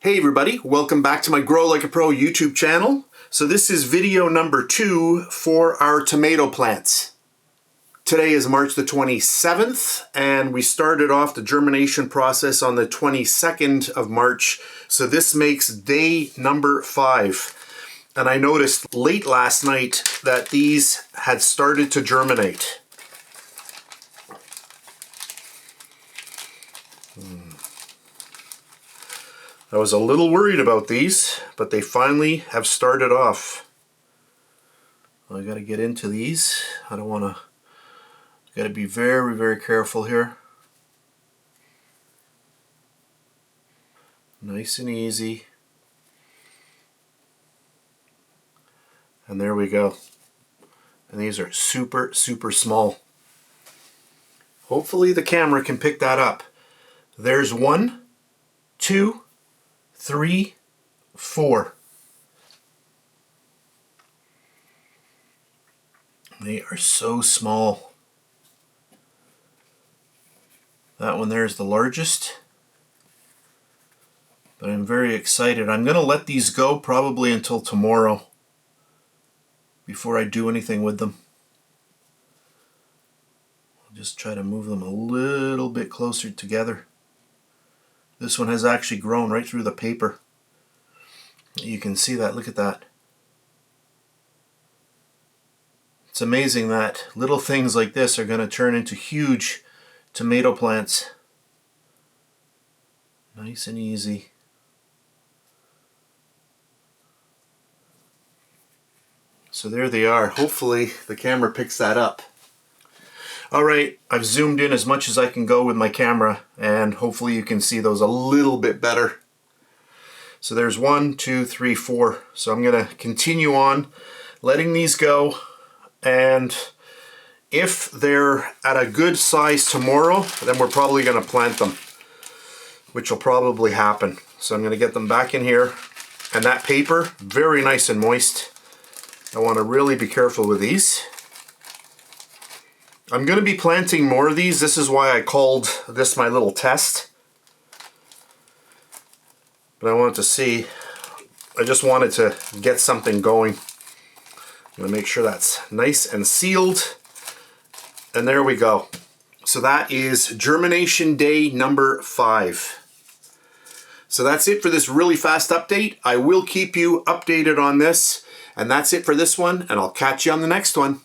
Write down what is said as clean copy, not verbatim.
Hey everybody, welcome back to my Grow Like a Pro YouTube channel. So this is video number 2 for our tomato plants. Today is March the 27th and we started off the germination process on the 22nd of March. So this makes day number 5. And I noticed late last night that these had started to germinate. I was a little worried about these, but they finally have started off. I gotta get into these. I don't wanna, gotta be very, very careful here. Nice and easy. And there we go. And these are super, super small. Hopefully the camera can pick that up. There's 1, 2, 3, 4. They are so small. That one there is the largest. But I'm very excited. I'm going to let these go probably until tomorrow before I do anything with them. I'll just try to move them a little bit closer together. This one has actually grown right through the paper. You can see that. Look at that. It's amazing that little things like this are going to turn into huge tomato plants. Nice and easy. So there they are. Hopefully the camera picks that up. Alright, I've zoomed in as much as I can go with my camera and hopefully you can see those a little bit better. So there's 1, 2, 3, 4. So I'm going to continue on letting these go, and if they're at a good size tomorrow, then we're probably going to plant them, which will probably happen. So I'm going to get them back in here, and that paper, very nice and moist. I want to really be careful with these. I'm going to be planting more of these. This is why I called this my little test. But I wanted to see, I just wanted to get something going. I'm going to make sure that's nice and sealed. And there we go. So that is germination day number 5. So that's it for this really fast update. I will keep you updated on this. And that's it for this one, and I'll catch you on the next one.